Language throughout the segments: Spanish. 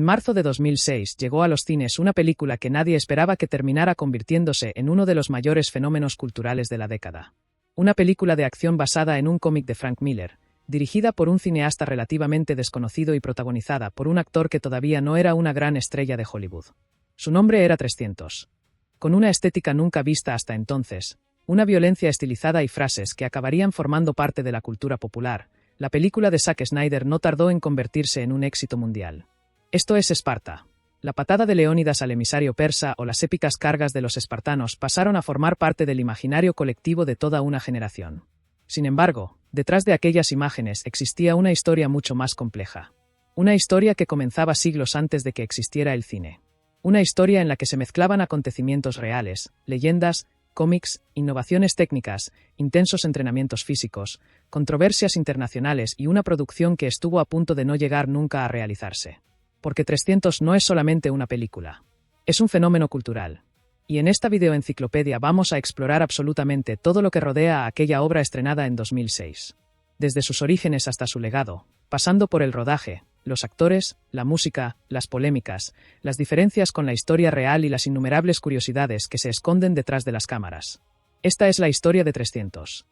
marzo de 2006 llegó a los cines una película que nadie esperaba que terminara convirtiéndose en uno de los mayores fenómenos culturales de la década. Una película de acción basada en un cómic de Frank Miller, dirigida por un cineasta relativamente desconocido y protagonizada por un actor que todavía no era una gran estrella de Hollywood. Su nombre era 300. Con una estética nunca vista hasta entonces, una violencia estilizada y frases que acabarían formando parte de la cultura popular, la película de Zack Snyder no tardó en convertirse en un éxito mundial. Esto es Esparta. La patada de Leónidas al emisario persa o las épicas cargas de los espartanos pasaron a formar parte del imaginario colectivo de toda una generación. Sin embargo, detrás de aquellas imágenes existía una historia mucho más compleja. Una historia que comenzaba siglos antes de que existiera el cine. Una historia en la que se mezclaban acontecimientos reales, leyendas, cómics, innovaciones técnicas, intensos entrenamientos físicos, controversias internacionales y una producción que estuvo a punto de no llegar nunca a realizarse. Porque 300 no es solamente una película. Es un fenómeno cultural. Y en esta videoenciclopedia vamos a explorar absolutamente todo lo que rodea a aquella obra estrenada en 2006. Desde sus orígenes hasta su legado, pasando por el rodaje, los actores, la música, las polémicas, las diferencias con la historia real y las innumerables curiosidades que se esconden detrás de las cámaras. Esta es la historia de 300.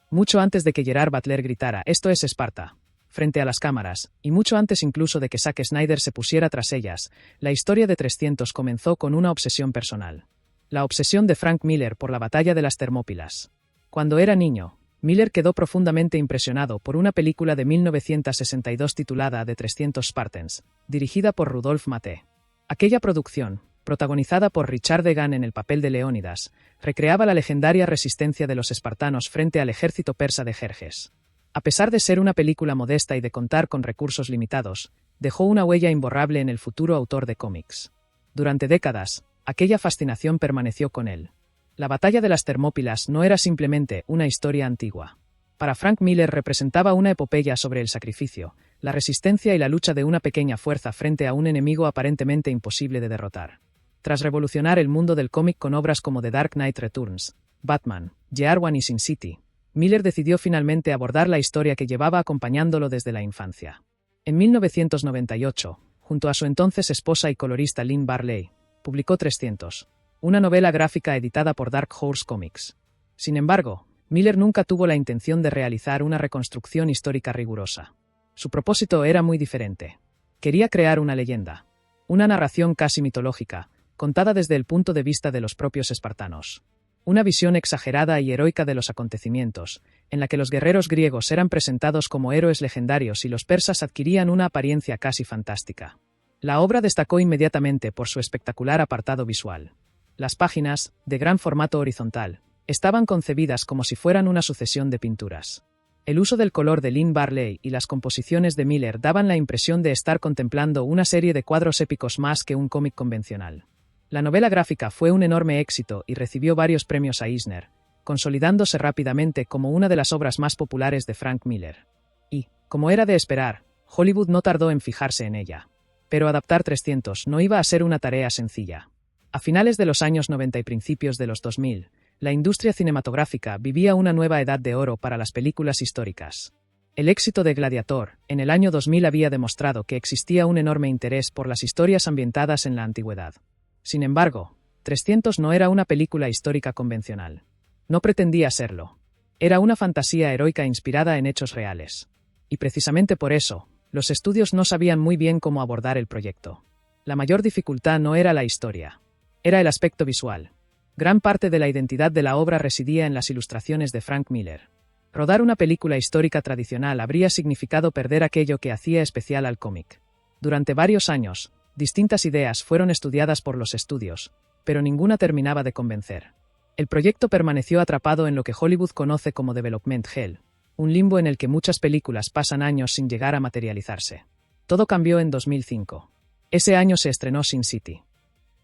Mucho antes de que Gerard Butler gritara «Esto es Esparta», frente a las cámaras, y mucho antes incluso de que Zack Snyder se pusiera tras ellas, la historia de 300 comenzó con una obsesión personal. La obsesión de Frank Miller por la batalla de las Termópilas. Cuando era niño, Miller quedó profundamente impresionado por una película de 1962 titulada The 300 Spartans, dirigida por Rudolf Maté. Aquella producción, protagonizada por Richard Degan en el papel de Leónidas, recreaba la legendaria resistencia de los espartanos frente al ejército persa de Jerjes. A pesar de ser una película modesta y de contar con recursos limitados, dejó una huella imborrable en el futuro autor de cómics. Durante décadas, aquella fascinación permaneció con él. La batalla de las Termópilas no era simplemente una historia antigua. Para Frank Miller representaba una epopeya sobre el sacrificio, la resistencia y la lucha de una pequeña fuerza frente a un enemigo aparentemente imposible de derrotar. Tras revolucionar el mundo del cómic con obras como The Dark Knight Returns, Batman, Year One y Sin City, Miller decidió finalmente abordar la historia que llevaba acompañándolo desde la infancia. En 1998, junto a su entonces esposa y colorista Lynn Barley, publicó 300, una novela gráfica editada por Dark Horse Comics. Sin embargo, Miller nunca tuvo la intención de realizar una reconstrucción histórica rigurosa. Su propósito era muy diferente. Quería crear una leyenda. Una narración casi mitológica, contada desde el punto de vista de los propios espartanos. Una visión exagerada y heroica de los acontecimientos, en la que los guerreros griegos eran presentados como héroes legendarios y los persas adquirían una apariencia casi fantástica. La obra destacó inmediatamente por su espectacular apartado visual. Las páginas, de gran formato horizontal, estaban concebidas como si fueran una sucesión de pinturas. El uso del color de Lynn Barley y las composiciones de Miller daban la impresión de estar contemplando una serie de cuadros épicos más que un cómic convencional. La novela gráfica fue un enorme éxito y recibió varios premios Eisner, consolidándose rápidamente como una de las obras más populares de Frank Miller. Y, como era de esperar, Hollywood no tardó en fijarse en ella. Pero adaptar 300 no iba a ser una tarea sencilla. A finales de los años 90 y principios de los 2000, la industria cinematográfica vivía una nueva edad de oro para las películas históricas. El éxito de Gladiator, en el año 2000, había demostrado que existía un enorme interés por las historias ambientadas en la antigüedad. Sin embargo, 300 no era una película histórica convencional. No pretendía serlo. Era una fantasía heroica inspirada en hechos reales. Y precisamente por eso, los estudios no sabían muy bien cómo abordar el proyecto. La mayor dificultad no era la historia. Era el aspecto visual. Gran parte de la identidad de la obra residía en las ilustraciones de Frank Miller. Rodar una película histórica tradicional habría significado perder aquello que hacía especial al cómic. Durante varios años, distintas ideas fueron estudiadas por los estudios, pero ninguna terminaba de convencer. El proyecto permaneció atrapado en lo que Hollywood conoce como Development Hell, un limbo en el que muchas películas pasan años sin llegar a materializarse. Todo cambió en 2005. Ese año se estrenó Sin City.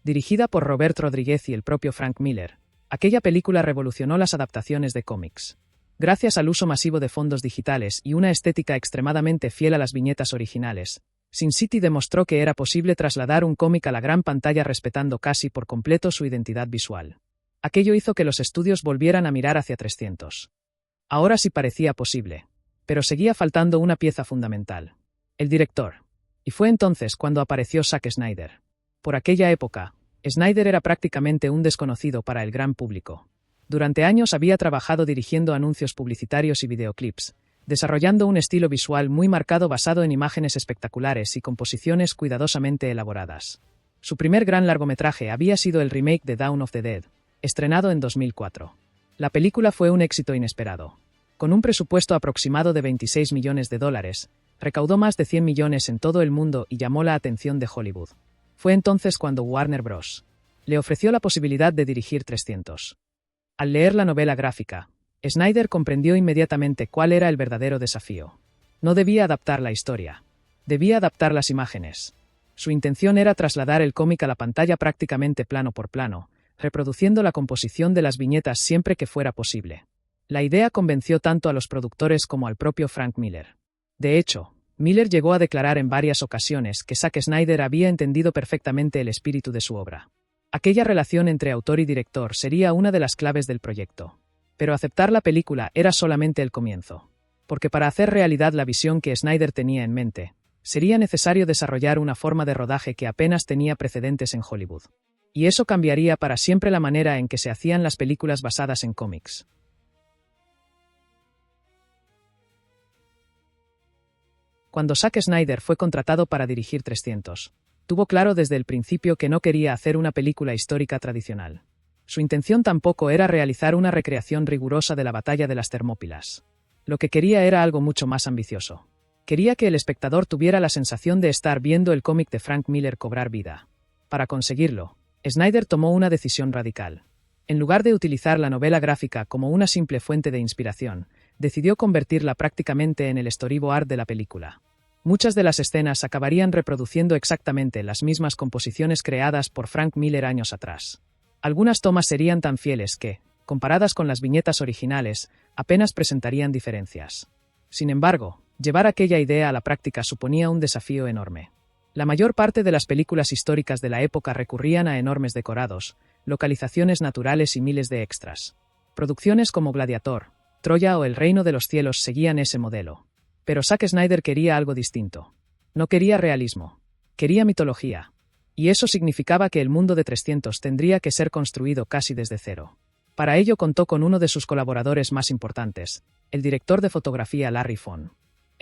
Dirigida por Robert Rodriguez y el propio Frank Miller, aquella película revolucionó las adaptaciones de cómics. Gracias al uso masivo de fondos digitales y una estética extremadamente fiel a las viñetas originales, Sin City demostró que era posible trasladar un cómic a la gran pantalla respetando casi por completo su identidad visual. Aquello hizo que los estudios volvieran a mirar hacia 300. Ahora sí parecía posible. Pero seguía faltando una pieza fundamental: el director. Y fue entonces cuando apareció Zack Snyder. Por aquella época, Snyder era prácticamente un desconocido para el gran público. Durante años había trabajado dirigiendo anuncios publicitarios y videoclips, desarrollando un estilo visual muy marcado basado en imágenes espectaculares y composiciones cuidadosamente elaboradas. Su primer gran largometraje había sido el remake de Dawn of the Dead, estrenado en 2004. La película fue un éxito inesperado. Con un presupuesto aproximado de $26 millones, recaudó más de 100 millones en todo el mundo y llamó la atención de Hollywood. Fue entonces cuando Warner Bros. Le ofreció la posibilidad de dirigir 300. Al leer la novela gráfica, Snyder comprendió inmediatamente cuál era el verdadero desafío. No debía adaptar la historia. Debía adaptar las imágenes. Su intención era trasladar el cómic a la pantalla prácticamente plano por plano, reproduciendo la composición de las viñetas siempre que fuera posible. La idea convenció tanto a los productores como al propio Frank Miller. De hecho, Miller llegó a declarar en varias ocasiones que Zack Snyder había entendido perfectamente el espíritu de su obra. Aquella relación entre autor y director sería una de las claves del proyecto. Pero aceptar la película era solamente el comienzo. Porque para hacer realidad la visión que Snyder tenía en mente, sería necesario desarrollar una forma de rodaje que apenas tenía precedentes en Hollywood. Y eso cambiaría para siempre la manera en que se hacían las películas basadas en cómics. Cuando Zack Snyder fue contratado para dirigir 300, tuvo claro desde el principio que no quería hacer una película histórica tradicional. Su intención tampoco era realizar una recreación rigurosa de la batalla de las Termópilas. Lo que quería era algo mucho más ambicioso. Quería que el espectador tuviera la sensación de estar viendo el cómic de Frank Miller cobrar vida. Para conseguirlo, Snyder tomó una decisión radical. En lugar de utilizar la novela gráfica como una simple fuente de inspiración, decidió convertirla prácticamente en el storyboard de la película. Muchas de las escenas acabarían reproduciendo exactamente las mismas composiciones creadas por Frank Miller años atrás. Algunas tomas serían tan fieles que, comparadas con las viñetas originales, apenas presentarían diferencias. Sin embargo, llevar aquella idea a la práctica suponía un desafío enorme. La mayor parte de las películas históricas de la época recurrían a enormes decorados, localizaciones naturales y miles de extras. Producciones como Gladiator, Troya o El Reino de los Cielos seguían ese modelo. Pero Zack Snyder quería algo distinto. No quería realismo. Quería mitología. Y eso significaba que el mundo de 300 tendría que ser construido casi desde cero. Para ello contó con uno de sus colaboradores más importantes, el director de fotografía Larry Fong.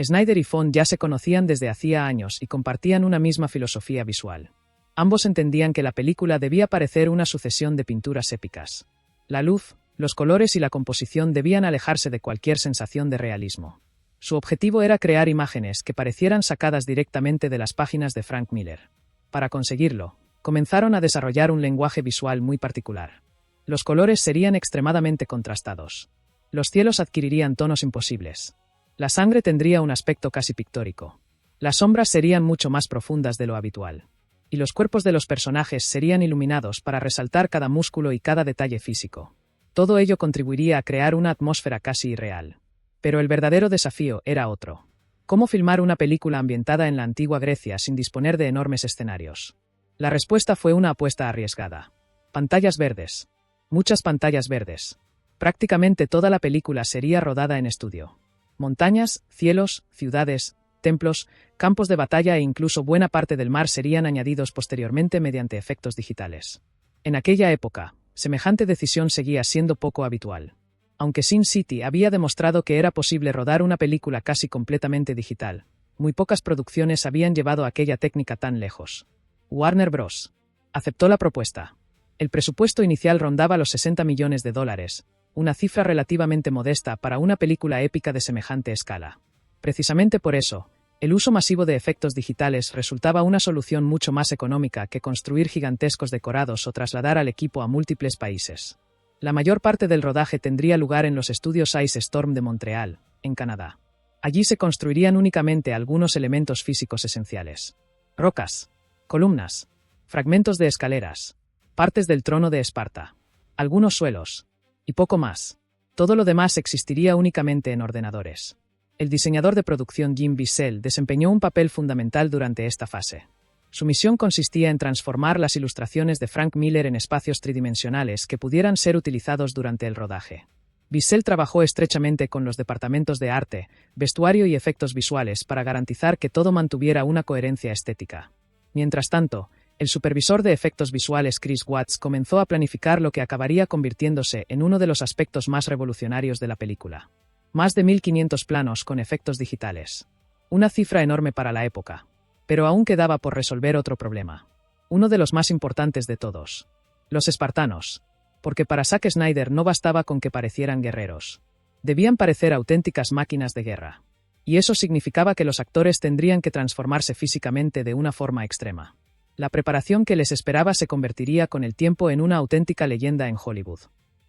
Snyder y Fong ya se conocían desde hacía años y compartían una misma filosofía visual. Ambos entendían que la película debía parecer una sucesión de pinturas épicas. La luz, los colores y la composición debían alejarse de cualquier sensación de realismo. Su objetivo era crear imágenes que parecieran sacadas directamente de las páginas de Frank Miller. Para conseguirlo, comenzaron a desarrollar un lenguaje visual muy particular. Los colores serían extremadamente contrastados. Los cielos adquirirían tonos imposibles. La sangre tendría un aspecto casi pictórico. Las sombras serían mucho más profundas de lo habitual. Y los cuerpos de los personajes serían iluminados para resaltar cada músculo y cada detalle físico. Todo ello contribuiría a crear una atmósfera casi irreal. Pero el verdadero desafío era otro. ¿Cómo filmar una película ambientada en la antigua Grecia sin disponer de enormes escenarios? La respuesta fue una apuesta arriesgada. Pantallas verdes. Muchas pantallas verdes. Prácticamente toda la película sería rodada en estudio. Montañas, cielos, ciudades, templos, campos de batalla e incluso buena parte del mar serían añadidos posteriormente mediante efectos digitales. En aquella época, semejante decisión seguía siendo poco habitual. Aunque Sin City había demostrado que era posible rodar una película casi completamente digital, muy pocas producciones habían llevado aquella técnica tan lejos. Warner Bros. Aceptó la propuesta. El presupuesto inicial rondaba los $60 millones, una cifra relativamente modesta para una película épica de semejante escala. Precisamente por eso, el uso masivo de efectos digitales resultaba una solución mucho más económica que construir gigantescos decorados o trasladar al equipo a múltiples países. La mayor parte del rodaje tendría lugar en los estudios Ice Storm de Montreal, en Canadá. Allí se construirían únicamente algunos elementos físicos esenciales. Rocas, columnas, fragmentos de escaleras, partes del trono de Esparta, algunos suelos, y poco más. Todo lo demás existiría únicamente en ordenadores. El diseñador de producción Jim Bissell desempeñó un papel fundamental durante esta fase. Su misión consistía en transformar las ilustraciones de Frank Miller en espacios tridimensionales que pudieran ser utilizados durante el rodaje. Bissell trabajó estrechamente con los departamentos de arte, vestuario y efectos visuales para garantizar que todo mantuviera una coherencia estética. Mientras tanto, el supervisor de efectos visuales Chris Watts comenzó a planificar lo que acabaría convirtiéndose en uno de los aspectos más revolucionarios de la película. Más de 1500 planos con efectos digitales. Una cifra enorme para la época. Pero aún quedaba por resolver otro problema. Uno de los más importantes de todos. Los espartanos. Porque para Zack Snyder no bastaba con que parecieran guerreros. Debían parecer auténticas máquinas de guerra. Y eso significaba que los actores tendrían que transformarse físicamente de una forma extrema. La preparación que les esperaba se convertiría con el tiempo en una auténtica leyenda en Hollywood.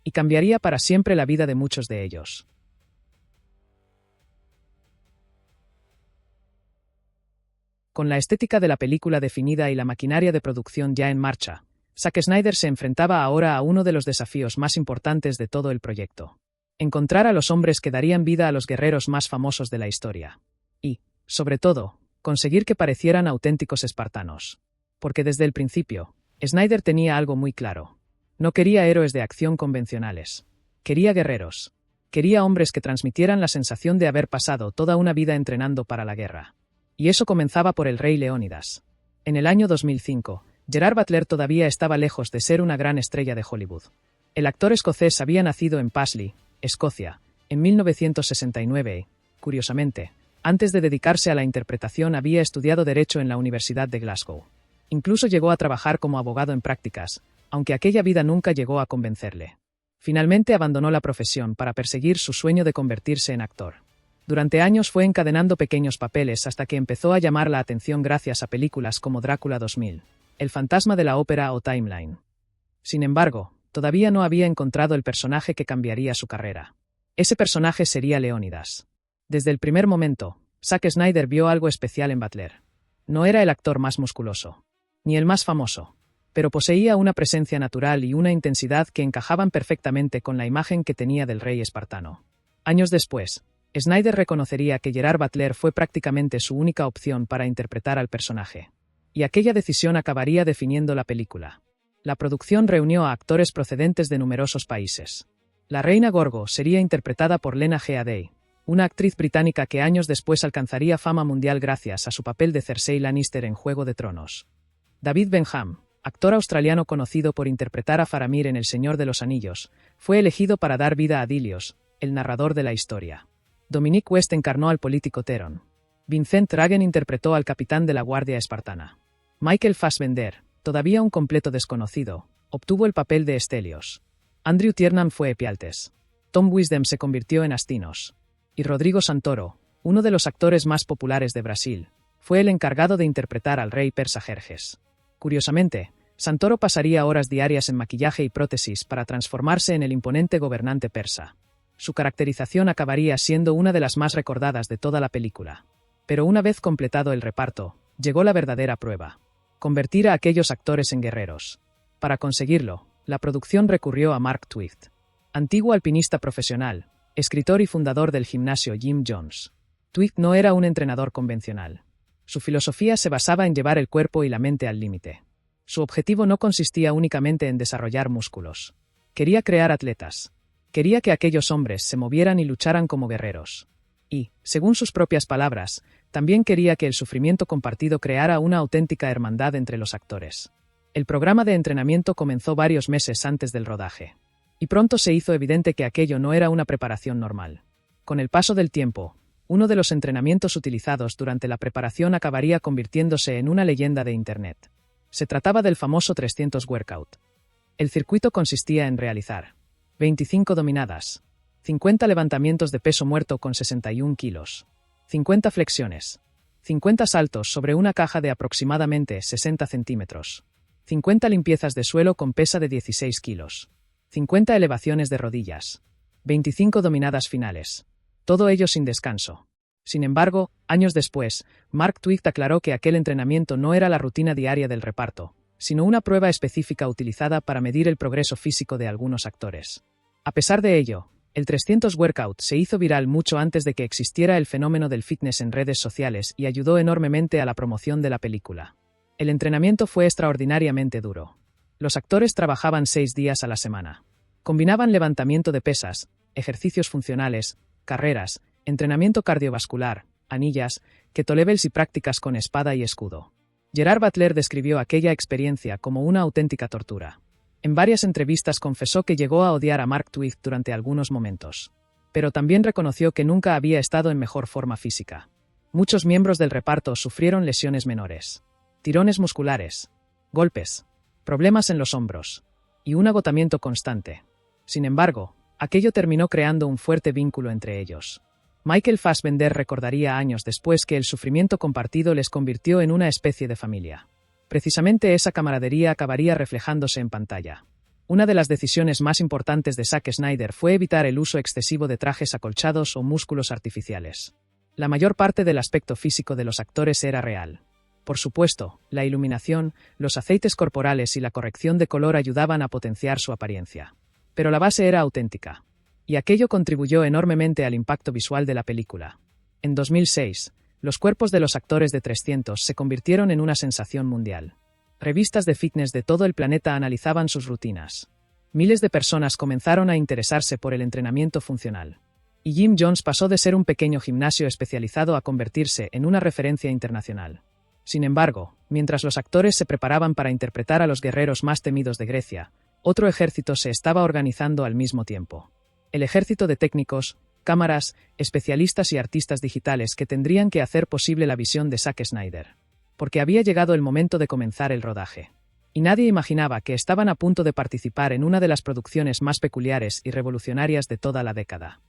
Y cambiaría para siempre la vida de muchos de ellos. Con la estética de la película definida y la maquinaria de producción ya en marcha, Zack Snyder se enfrentaba ahora a uno de los desafíos más importantes de todo el proyecto. Encontrar a los hombres que darían vida a los guerreros más famosos de la historia. Y, sobre todo, conseguir que parecieran auténticos espartanos. Porque desde el principio, Snyder tenía algo muy claro. No quería héroes de acción convencionales. Quería guerreros. Quería hombres que transmitieran la sensación de haber pasado toda una vida entrenando para la guerra. Y eso comenzaba por el rey Leónidas. En el año 2005, Gerard Butler todavía estaba lejos de ser una gran estrella de Hollywood. El actor escocés había nacido en Paisley, Escocia, en 1969 y, curiosamente, antes de dedicarse a la interpretación había estudiado Derecho en la Universidad de Glasgow. Incluso llegó a trabajar como abogado en prácticas, aunque aquella vida nunca llegó a convencerle. Finalmente abandonó la profesión para perseguir su sueño de convertirse en actor. Durante años fue encadenando pequeños papeles hasta que empezó a llamar la atención gracias a películas como Drácula 2000, El fantasma de la ópera o Timeline. Sin embargo, todavía no había encontrado el personaje que cambiaría su carrera. Ese personaje sería Leónidas. Desde el primer momento, Zack Snyder vio algo especial en Butler. No era el actor más musculoso, ni el más famoso, pero poseía una presencia natural y una intensidad que encajaban perfectamente con la imagen que tenía del rey espartano. Años después, Snyder reconocería que Gerard Butler fue prácticamente su única opción para interpretar al personaje. Y aquella decisión acabaría definiendo la película. La producción reunió a actores procedentes de numerosos países. La reina Gorgo sería interpretada por Lena Headey, una actriz británica que años después alcanzaría fama mundial gracias a su papel de Cersei Lannister en Juego de Tronos. David Benham, actor australiano conocido por interpretar a Faramir en El Señor de los Anillos, fue elegido para dar vida a Dilios, el narrador de la historia. Dominic West encarnó al político Theron. Vincent Ragen interpretó al capitán de la Guardia Espartana. Michael Fassbender, todavía un completo desconocido, obtuvo el papel de Stelios. Andrew Tiernan fue Epialtes. Tom Wisdom se convirtió en Astinos. Y Rodrigo Santoro, uno de los actores más populares de Brasil, fue el encargado de interpretar al rey persa Jerjes. Curiosamente, Santoro pasaría horas diarias en maquillaje y prótesis para transformarse en el imponente gobernante persa. Su caracterización acabaría siendo una de las más recordadas de toda la película. Pero una vez completado el reparto, llegó la verdadera prueba. Convertir a aquellos actores en guerreros. Para conseguirlo, la producción recurrió a Mark Twift, antiguo alpinista profesional, escritor y fundador del gimnasio Jim Jones. Twift no era un entrenador convencional. Su filosofía se basaba en llevar el cuerpo y la mente al límite. Su objetivo no consistía únicamente en desarrollar músculos. Quería crear atletas. Quería que aquellos hombres se movieran y lucharan como guerreros. Y, según sus propias palabras, también quería que el sufrimiento compartido creara una auténtica hermandad entre los actores. El programa de entrenamiento comenzó varios meses antes del rodaje. Y pronto se hizo evidente que aquello no era una preparación normal. Con el paso del tiempo, uno de los entrenamientos utilizados durante la preparación acabaría convirtiéndose en una leyenda de Internet. Se trataba del famoso 300 Workout. El circuito consistía en realizar 25 dominadas, 50 levantamientos de peso muerto con 61 kilos, 50 flexiones, 50 saltos sobre una caja de aproximadamente 60 centímetros, 50 limpiezas de suelo con pesa de 16 kilos, 50 elevaciones de rodillas, 25 dominadas finales. Todo ello sin descanso. Sin embargo, años después, Mark Twight aclaró que aquel entrenamiento no era la rutina diaria del reparto, sino una prueba específica utilizada para medir el progreso físico de algunos actores. A pesar de ello, el 300 Workout se hizo viral mucho antes de que existiera el fenómeno del fitness en redes sociales y ayudó enormemente a la promoción de la película. El entrenamiento fue extraordinariamente duro. Los actores trabajaban 6 días a la semana. Combinaban levantamiento de pesas, ejercicios funcionales, carreras, entrenamiento cardiovascular, anillas, kettlebells y prácticas con espada y escudo. Gerard Butler describió aquella experiencia como una auténtica tortura. En varias entrevistas confesó que llegó a odiar a Mark Twight durante algunos momentos. Pero también reconoció que nunca había estado en mejor forma física. Muchos miembros del reparto sufrieron lesiones menores, tirones musculares, golpes, problemas en los hombros y un agotamiento constante. Sin embargo, aquello terminó creando un fuerte vínculo entre ellos. Michael Fassbender recordaría años después que el sufrimiento compartido les convirtió en una especie de familia. Precisamente esa camaradería acabaría reflejándose en pantalla. Una de las decisiones más importantes de Zack Snyder fue evitar el uso excesivo de trajes acolchados o músculos artificiales. La mayor parte del aspecto físico de los actores era real. Por supuesto, la iluminación, los aceites corporales y la corrección de color ayudaban a potenciar su apariencia. Pero la base era auténtica. Y aquello contribuyó enormemente al impacto visual de la película. En 2006, los cuerpos de los actores de 300 se convirtieron en una sensación mundial. Revistas de fitness de todo el planeta analizaban sus rutinas. Miles de personas comenzaron a interesarse por el entrenamiento funcional. Y Jim Jones pasó de ser un pequeño gimnasio especializado a convertirse en una referencia internacional. Sin embargo, mientras los actores se preparaban para interpretar a los guerreros más temidos de Grecia, otro ejército se estaba organizando al mismo tiempo. El ejército de técnicos, cámaras, especialistas y artistas digitales que tendrían que hacer posible la visión de Zack Snyder. Porque había llegado el momento de comenzar el rodaje. Y nadie imaginaba que estaban a punto de participar en una de las producciones más peculiares y revolucionarias de toda la década.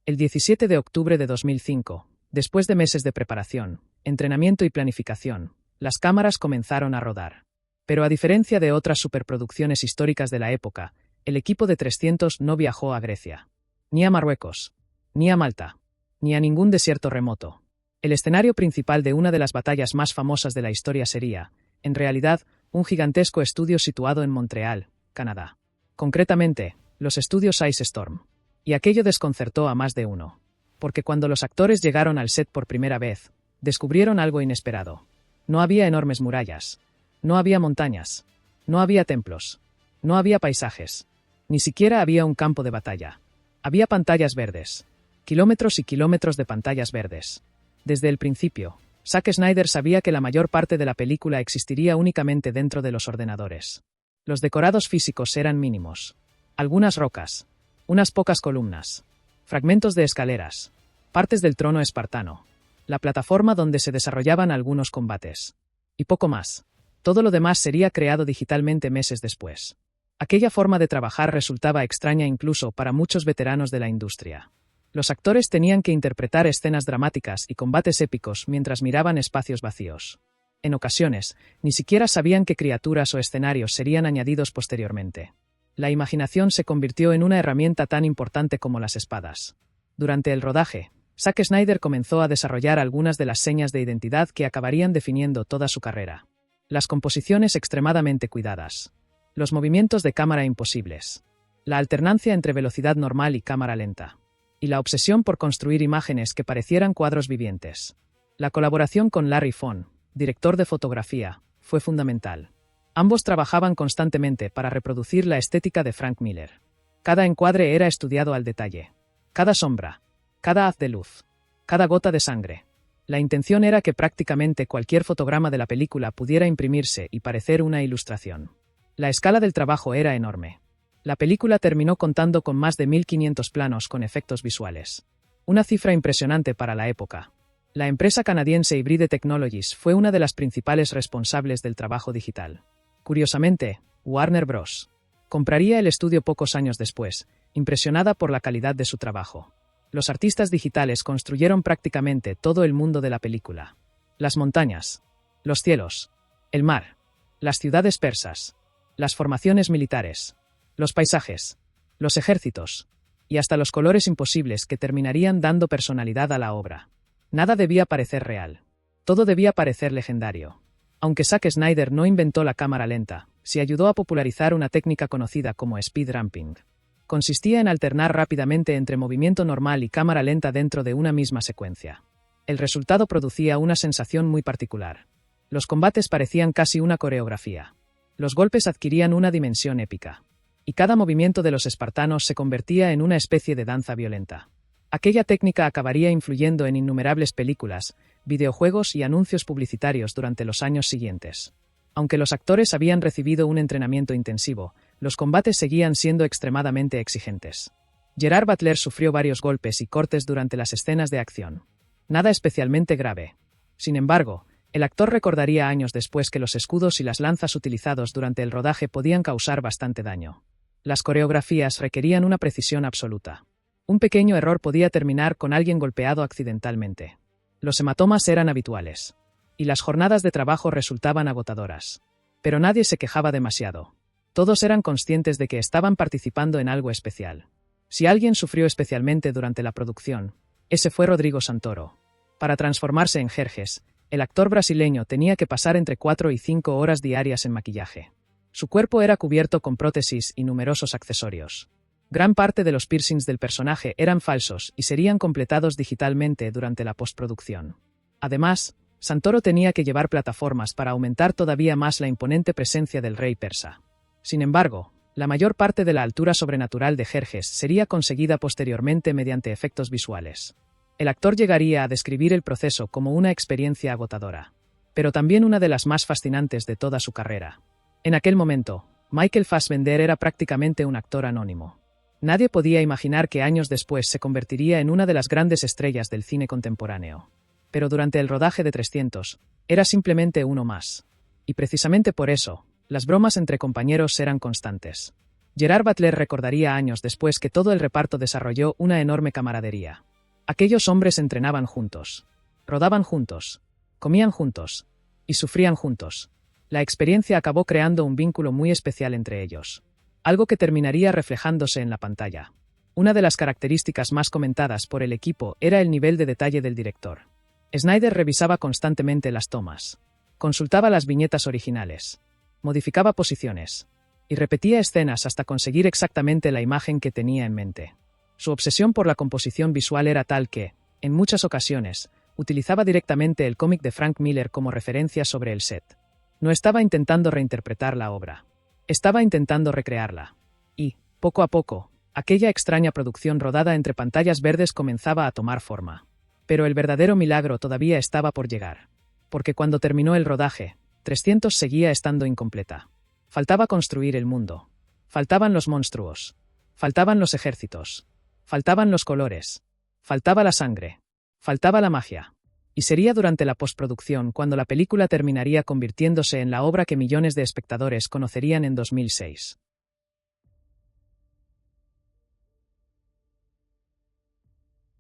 El 17 de octubre de 2005, después de meses de preparación, entrenamiento y planificación, las cámaras comenzaron a rodar. Pero a diferencia de otras superproducciones históricas de la época, el equipo de 300 no viajó a Grecia, ni a Marruecos, ni a Malta, ni a ningún desierto remoto. El escenario principal de una de las batallas más famosas de la historia sería, en realidad, un gigantesco estudio situado en Montreal, Canadá. Concretamente, los estudios Ice Storm. Y aquello desconcertó a más de uno. Porque cuando los actores llegaron al set por primera vez, descubrieron algo inesperado. No había enormes murallas. No había montañas. No había templos. No había paisajes. Ni siquiera había un campo de batalla. Había pantallas verdes. Kilómetros y kilómetros de pantallas verdes. Desde el principio, Zack Snyder sabía que la mayor parte de la película existiría únicamente dentro de los ordenadores. Los decorados físicos eran mínimos. Algunas rocas. Unas pocas columnas. Fragmentos de escaleras. Partes del trono espartano. La plataforma donde se desarrollaban algunos combates. Y poco más. Todo lo demás sería creado digitalmente meses después. Aquella forma de trabajar resultaba extraña incluso para muchos veteranos de la industria. Los actores tenían que interpretar escenas dramáticas y combates épicos mientras miraban espacios vacíos. En ocasiones, ni siquiera sabían qué criaturas o escenarios serían añadidos posteriormente. La imaginación se convirtió en una herramienta tan importante como las espadas. Durante el rodaje, Zack Snyder comenzó a desarrollar algunas de las señas de identidad que acabarían definiendo toda su carrera. Las composiciones extremadamente cuidadas. Los movimientos de cámara imposibles. La alternancia entre velocidad normal y cámara lenta. Y la obsesión por construir imágenes que parecieran cuadros vivientes. La colaboración con Larry Fong, director de fotografía, fue fundamental. Ambos trabajaban constantemente para reproducir la estética de Frank Miller. Cada encuadre era estudiado al detalle. Cada sombra. Cada haz de luz. Cada gota de sangre. La intención era que prácticamente cualquier fotograma de la película pudiera imprimirse y parecer una ilustración. La escala del trabajo era enorme. La película terminó contando con más de 1500 planos con efectos visuales. Una cifra impresionante para la época. La empresa canadiense Hybride Technologies fue una de las principales responsables del trabajo digital. Curiosamente, Warner Bros. Compraría el estudio pocos años después, impresionada por la calidad de su trabajo. Los artistas digitales construyeron prácticamente todo el mundo de la película. Las montañas, los cielos, el mar, las ciudades persas, las formaciones militares, los paisajes, los ejércitos, y hasta los colores imposibles que terminarían dando personalidad a la obra. Nada debía parecer real. Todo debía parecer legendario. Aunque Zack Snyder no inventó la cámara lenta, sí ayudó a popularizar una técnica conocida como speed ramping. Consistía en alternar rápidamente entre movimiento normal y cámara lenta dentro de una misma secuencia. El resultado producía una sensación muy particular. Los combates parecían casi una coreografía. Los golpes adquirían una dimensión épica. Y cada movimiento de los espartanos se convertía en una especie de danza violenta. Aquella técnica acabaría influyendo en innumerables películas, videojuegos y anuncios publicitarios durante los años siguientes. Aunque los actores habían recibido un entrenamiento intensivo, los combates seguían siendo extremadamente exigentes. Gerard Butler sufrió varios golpes y cortes durante las escenas de acción. Nada especialmente grave. Sin embargo, el actor recordaría años después que los escudos y las lanzas utilizados durante el rodaje podían causar bastante daño. Las coreografías requerían una precisión absoluta. Un pequeño error podía terminar con alguien golpeado accidentalmente. Los hematomas eran habituales. Y las jornadas de trabajo resultaban agotadoras. Pero nadie se quejaba demasiado. Todos eran conscientes de que estaban participando en algo especial. Si alguien sufrió especialmente durante la producción, ese fue Rodrigo Santoro. Para transformarse en Jerjes, el actor brasileño tenía que pasar entre 4 y 5 horas diarias en maquillaje. Su cuerpo era cubierto con prótesis y numerosos accesorios. Gran parte de los piercings del personaje eran falsos y serían completados digitalmente durante la postproducción. Además, Santoro tenía que llevar plataformas para aumentar todavía más la imponente presencia del rey persa. Sin embargo, la mayor parte de la altura sobrenatural de Jerjes sería conseguida posteriormente mediante efectos visuales. El actor llegaría a describir el proceso como una experiencia agotadora, pero también una de las más fascinantes de toda su carrera. En aquel momento, Michael Fassbender era prácticamente un actor anónimo. Nadie podía imaginar que años después se convertiría en una de las grandes estrellas del cine contemporáneo. Pero durante el rodaje de 300, era simplemente uno más. Y precisamente por eso, las bromas entre compañeros eran constantes. Gerard Butler recordaría años después que todo el reparto desarrolló una enorme camaradería. Aquellos hombres entrenaban juntos, rodaban juntos, comían juntos y sufrían juntos. La experiencia acabó creando un vínculo muy especial entre ellos, algo que terminaría reflejándose en la pantalla. Una de las características más comentadas por el equipo era el nivel de detalle del director. Snyder revisaba constantemente las tomas, consultaba las viñetas originales, modificaba posiciones y repetía escenas hasta conseguir exactamente la imagen que tenía en mente. Su obsesión por la composición visual era tal que, en muchas ocasiones, utilizaba directamente el cómic de Frank Miller como referencia sobre el set. No estaba intentando reinterpretar la obra. Estaba intentando recrearla. Y, poco a poco, aquella extraña producción rodada entre pantallas verdes comenzaba a tomar forma. Pero el verdadero milagro todavía estaba por llegar. Porque cuando terminó el rodaje, 300 seguía estando incompleta. Faltaba construir el mundo. Faltaban los monstruos. Faltaban los ejércitos. Faltaban los colores. Faltaba la sangre. Faltaba la magia. Y sería durante la postproducción cuando la película terminaría convirtiéndose en la obra que millones de espectadores conocerían en 2006.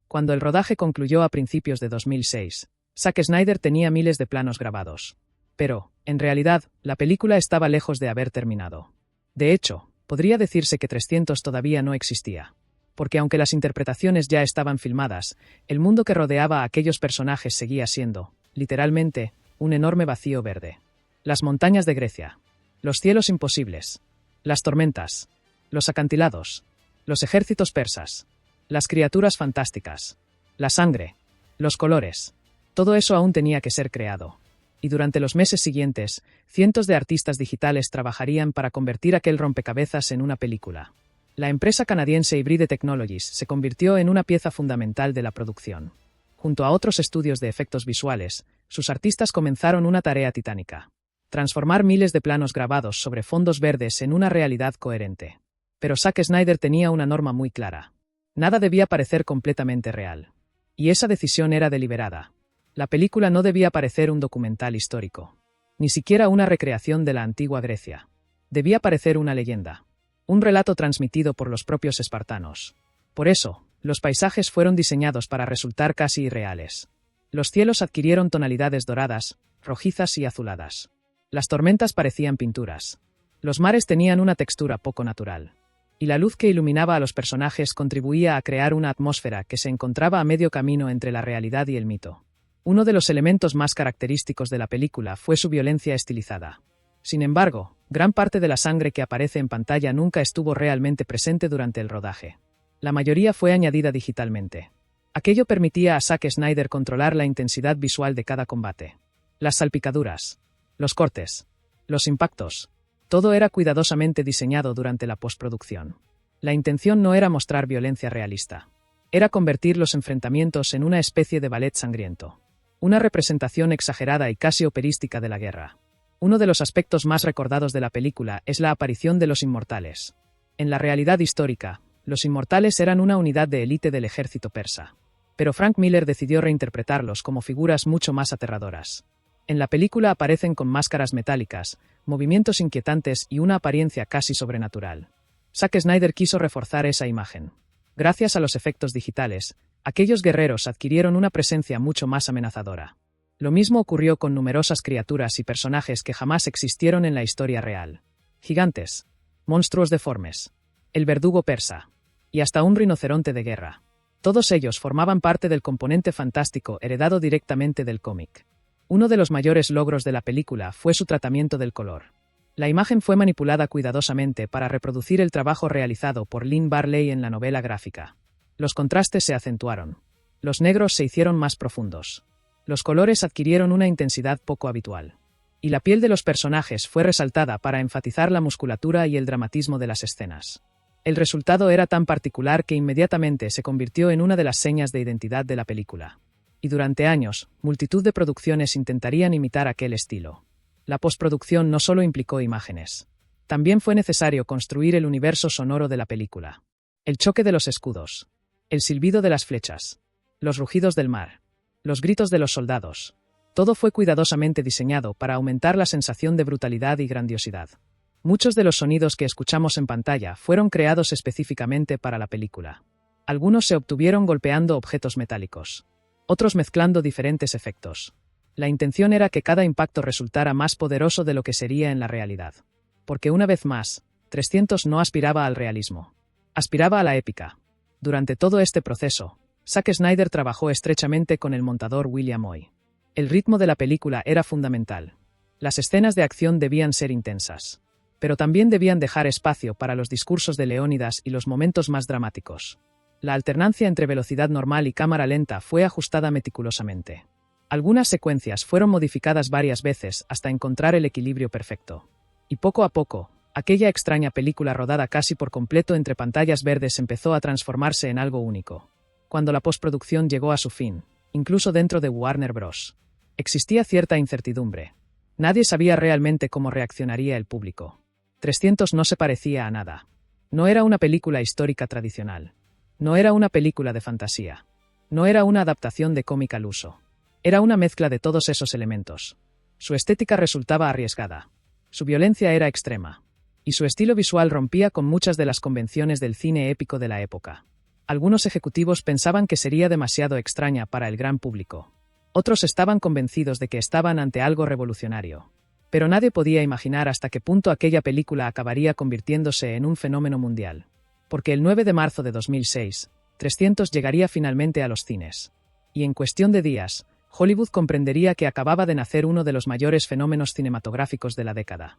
Cuando el rodaje concluyó a principios de 2006, Zack Snyder tenía miles de planos grabados. Pero, en realidad, la película estaba lejos de haber terminado. De hecho, podría decirse que 300 todavía no existía. Porque aunque las interpretaciones ya estaban filmadas, el mundo que rodeaba a aquellos personajes seguía siendo, literalmente, un enorme vacío verde. Las montañas de Grecia, los cielos imposibles, las tormentas, los acantilados, los ejércitos persas, las criaturas fantásticas, la sangre, los colores, todo eso aún tenía que ser creado. Y durante los meses siguientes, cientos de artistas digitales trabajarían para convertir aquel rompecabezas en una película. La empresa canadiense Hybride Technologies se convirtió en una pieza fundamental de la producción. Junto a otros estudios de efectos visuales, sus artistas comenzaron una tarea titánica: transformar miles de planos grabados sobre fondos verdes en una realidad coherente. Pero Zack Snyder tenía una norma muy clara. Nada debía parecer completamente real. Y esa decisión era deliberada. La película no debía parecer un documental histórico. Ni siquiera una recreación de la antigua Grecia. Debía parecer una leyenda. Un relato transmitido por los propios espartanos. Por eso, los paisajes fueron diseñados para resultar casi irreales. Los cielos adquirieron tonalidades doradas, rojizas y azuladas. Las tormentas parecían pinturas. Los mares tenían una textura poco natural. Y la luz que iluminaba a los personajes contribuía a crear una atmósfera que se encontraba a medio camino entre la realidad y el mito. Uno de los elementos más característicos de la película fue su violencia estilizada. Sin embargo, gran parte de la sangre que aparece en pantalla nunca estuvo realmente presente durante el rodaje. La mayoría fue añadida digitalmente. Aquello permitía a Zack Snyder controlar la intensidad visual de cada combate. Las salpicaduras, los cortes, los impactos, Todo era cuidadosamente diseñado durante la postproducción. La intención no era mostrar violencia realista. Era convertir los enfrentamientos en una especie de ballet sangriento. Una representación exagerada y casi operística de la guerra. Uno de los aspectos más recordados de la película es la aparición de los inmortales. En la realidad histórica, los inmortales eran una unidad de élite del ejército persa. Pero Frank Miller decidió reinterpretarlos como figuras mucho más aterradoras. En la película aparecen con máscaras metálicas, movimientos inquietantes y una apariencia casi sobrenatural. Zack Snyder quiso reforzar esa imagen. Gracias a los efectos digitales, aquellos guerreros adquirieron una presencia mucho más amenazadora. Lo mismo ocurrió con numerosas criaturas y personajes que jamás existieron en la historia real. Gigantes, monstruos deformes, el verdugo persa, y hasta un rinoceronte de guerra. Todos ellos formaban parte del componente fantástico heredado directamente del cómic. Uno de los mayores logros de la película fue su tratamiento del color. La imagen fue manipulada cuidadosamente para reproducir el trabajo realizado por Lynn Barley en la novela gráfica. Los contrastes se acentuaron. Los negros se hicieron más profundos. Los colores adquirieron una intensidad poco habitual. Y la piel de los personajes fue resaltada para enfatizar la musculatura y el dramatismo de las escenas. El resultado era tan particular que inmediatamente se convirtió en una de las señas de identidad de la película. Y durante años, multitud de producciones intentarían imitar aquel estilo. La postproducción no solo implicó imágenes. También fue necesario construir el universo sonoro de la película. El choque de los escudos. El silbido de las flechas. Los rugidos del mar. Los gritos de los soldados. Todo fue cuidadosamente diseñado para aumentar la sensación de brutalidad y grandiosidad. Muchos de los sonidos que escuchamos en pantalla fueron creados específicamente para la película. Algunos se obtuvieron golpeando objetos metálicos. Otros mezclando diferentes efectos. La intención era que cada impacto resultara más poderoso de lo que sería en la realidad. Porque una vez más, 300 no aspiraba al realismo. Aspiraba a la épica. Durante todo este proceso, Zack Snyder trabajó estrechamente con el montador William Hoy. El ritmo de la película era fundamental. Las escenas de acción debían ser intensas. Pero también debían dejar espacio para los discursos de Leónidas y los momentos más dramáticos. La alternancia entre velocidad normal y cámara lenta fue ajustada meticulosamente. Algunas secuencias fueron modificadas varias veces hasta encontrar el equilibrio perfecto. Y poco a poco, aquella extraña película rodada casi por completo entre pantallas verdes empezó a transformarse en algo único. Cuando la postproducción llegó a su fin, incluso dentro de Warner Bros., existía cierta incertidumbre. Nadie sabía realmente cómo reaccionaría el público. 300 no se parecía a nada. No era una película histórica tradicional. No era una película de fantasía. No era una adaptación de cómic al uso. Era una mezcla de todos esos elementos. Su estética resultaba arriesgada. Su violencia era extrema. Y su estilo visual rompía con muchas de las convenciones del cine épico de la época. Algunos ejecutivos pensaban que sería demasiado extraña para el gran público. Otros estaban convencidos de que estaban ante algo revolucionario. Pero nadie podía imaginar hasta qué punto aquella película acabaría convirtiéndose en un fenómeno mundial. Porque el 9 de marzo de 2006, 300 llegaría finalmente a los cines. Y en cuestión de días, Hollywood comprendería que acababa de nacer uno de los mayores fenómenos cinematográficos de la década.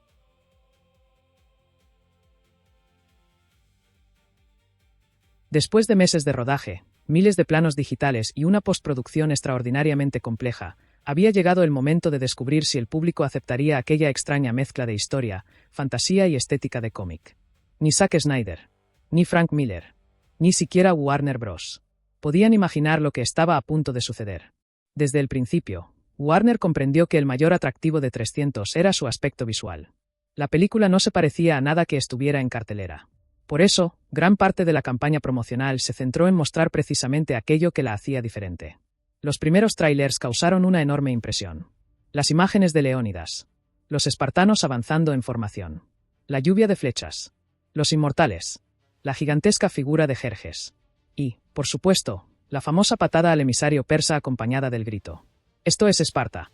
Después de meses de rodaje, miles de planos digitales y una postproducción extraordinariamente compleja, había llegado el momento de descubrir si el público aceptaría aquella extraña mezcla de historia, fantasía y estética de cómic. Ni Zack Snyder, ni Frank Miller, ni siquiera Warner Bros. Podían imaginar lo que estaba a punto de suceder. Desde el principio, Warner comprendió que el mayor atractivo de 300 era su aspecto visual. La película no se parecía a nada que estuviera en cartelera. Por eso, gran parte de la campaña promocional se centró en mostrar precisamente aquello que la hacía diferente. Los primeros tráilers causaron una enorme impresión. Las imágenes de Leónidas. Los espartanos avanzando en formación. La lluvia de flechas. Los inmortales. La gigantesca figura de Jerjes. Y, por supuesto, la famosa patada al emisario persa acompañada del grito: «Esto es Esparta».